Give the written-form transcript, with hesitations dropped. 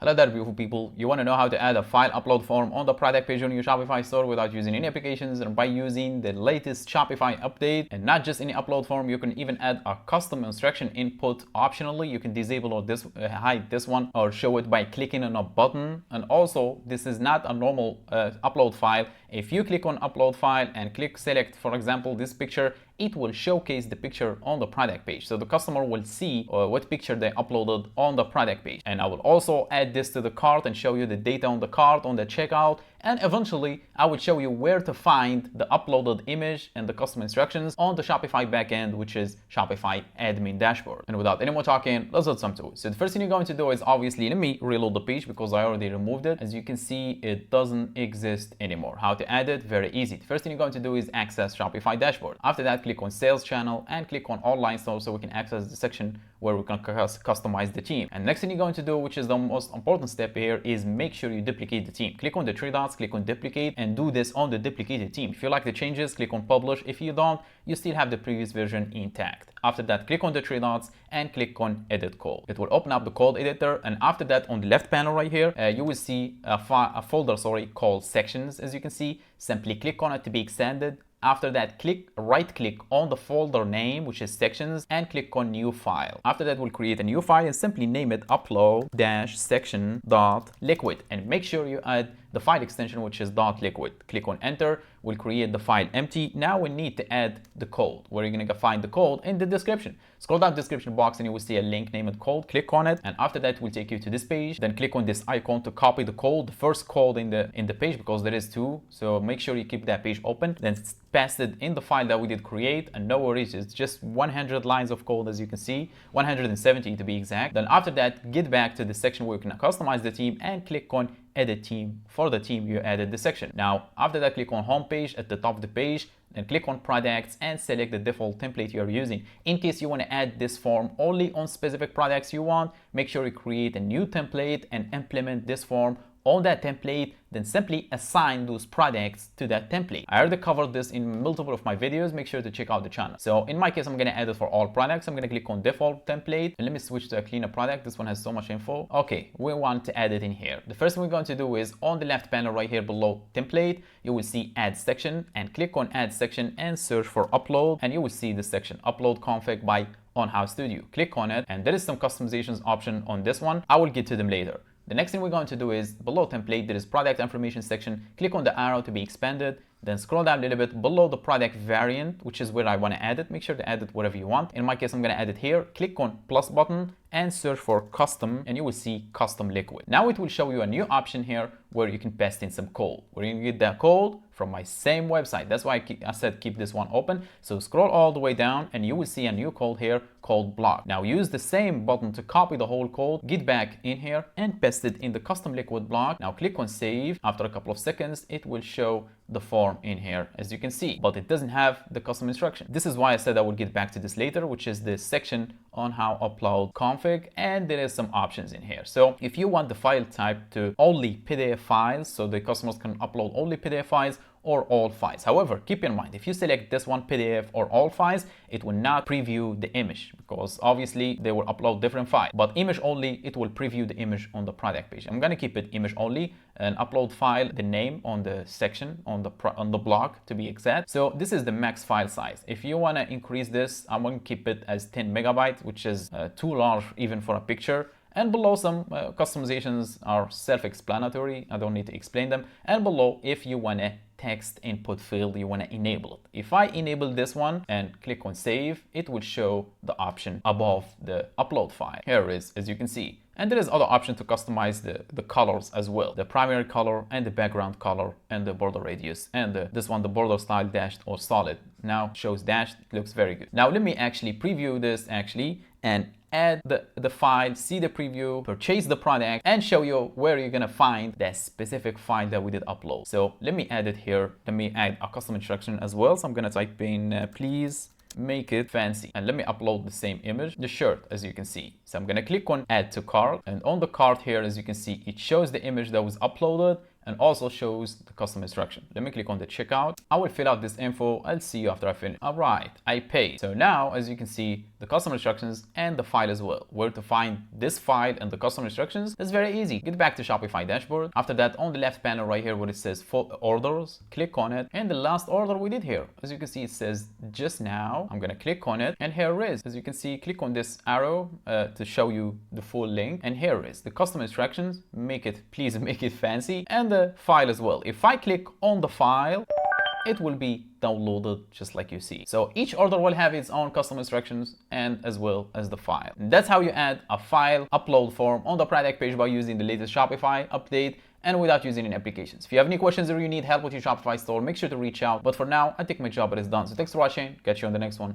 Hello there, beautiful people. You want to know how to add a file upload form on the product page on your Shopify store without using any applications and by using the latest Shopify update. And not just any upload form, you can even add a custom instruction input optionally. You can disable or hide this one or show it by clicking on a button. And also, this is not a normal upload file. If you click on upload file and click select, for example, this picture, it will showcase the picture on the product page. So the customer will see what picture they uploaded on the product page. And I will also add this to the cart and show you the data on the cart, on the checkout. And eventually, I will show you where to find the uploaded image and the custom instructions on the Shopify backend, which is Shopify admin dashboard. And without any more talking, let's get some to it. So the first thing you're going to do is obviously, let me reload the page because I already removed it. As you can see, it doesn't exist anymore. How to add it? Very easy. The first thing you're going to do is access Shopify dashboard. After that, click on sales channel and click on online store so we can access the section where we can customize the theme. And next thing you're going to do, which is the most important step here, is make sure you duplicate the theme. Click on the three dots, click on duplicate, and do this on the duplicated theme. If you like the changes, click on publish. If you don't, you still have the previous version intact. After that, click on the three dots and click on edit code. It will open up the code editor, and after that, on the left panel right here, you will see a folder called sections. As you can see, simply click on it to be extended. After that, right click on the folder name, which is sections, and click on new file. After that, we'll create a new file and simply name it upload-section.liquid, and make sure you add the file extension, which is .liquid. Click on enter. We'll create the file empty. Now we need to add the code. Where you're gonna find the code in the description. Scroll down the description box and you will see a link named code. Click on it, and after that will take you to this page. Then click on this icon to copy the code, the first code in the page, because there is two. So make sure you keep that page open. Then paste it in the file that we did create, and no worries, it's just 100 lines of code, as you can see, 170 to be exact. Then after that, get back to the section where you can customize the theme and click on edit theme for the theme you added the section. Now, after that, click on home page at the top of the page, then click on products and select the default template you are using. In case you want to add this form only on specific products you want, make sure you create a new template and implement this form on that template, then simply assign those products to that template. I already covered this in multiple of my videos. Make sure to check out the channel. So in my case, I'm going to add it for all products. I'm going to click on default template, and let me switch to a cleaner product. This one has so much info. Okay, we want to add it in here. The first thing we're going to do is on the left panel right here below template, you will see add section, and click on add section and search for upload, and you will see the section upload config by On House Studio. Click on it, and there is some customizations option on this one. I will get to them later. The next thing we're going to do is below template, there is product information section. Click on the arrow to be expanded. Then scroll down a little bit below the product variant, which is where I want to add it. Make sure to add it wherever you want. In my case, I'm going to add it here. Click on plus button and search for custom, and you will see custom liquid. Now it will show you a new option here where you can paste in some code. We're going to get that code from my same website. That's why I said keep this one open. So scroll all the way down and you will see a new code here called block. Now use the same button to copy the whole code, get back in here and paste it in the custom liquid block. Now click on save. After a couple of seconds, it will show the form in here, as you can see, but it doesn't have the custom instruction. This is why I said I will get back to this later, which is the section on how upload config, and there is some options in here. So if you want the file type to only PDF files, so the customers can upload only PDF files, or all files. However, keep in mind, if you select this one, PDF or all files, it will not preview the image because obviously they will upload different files. But image only, it will preview the image on the product page. I'm going to keep it image only and upload file, the name on the section, on the block to be exact. So this is the max file size. If you want to increase this, I'm going to keep it as 10 megabytes, which is too large even for a picture. And below, some customizations are self-explanatory. I don't need to explain them. And below, if you want a text input field, you want to enable it. If I enable this one and click on save, it will show the option above the upload file. Here it is, as you can see. And there is other option to customize the colors as well. The primary color and the background color and the border radius. And this one, the border style dashed or solid. Now shows dashed, it looks very good. Now let me actually preview this and add the file, see the preview, purchase the product, and show you where you're gonna find that specific file that we did upload. So let me add it here. Let me add a custom instruction as well. So I'm gonna type in please make it fancy, and let me upload the same image, the shirt, as you can see. So I'm gonna click on add to cart, and on the cart here, as you can see, it shows the image that was uploaded and also shows the custom instruction. Let me click on the checkout. I will fill out this info. I'll see you after I finish. All right, I paid. So now, as you can see, the customer instructions, and the file as well. Where to find this file and the customer instructions is very easy. Get back to Shopify dashboard. After that, on the left panel right here where it says orders, click on it, and the last order we did here, as you can see, it says just now. I'm gonna click on it, and here it is. As you can see, click on this arrow to show you the full link, and here it is. The customer instructions, please make it fancy, and the file as well. If I click on the file, it will be downloaded just like you see. So each order will have its own custom instructions and as well as the file. And that's how you add a file upload form on the product page by using the latest Shopify update and without using any applications. If you have any questions or you need help with your Shopify store, make sure to reach out. But for now, I think my job is done. So thanks for watching. Catch you on the next one.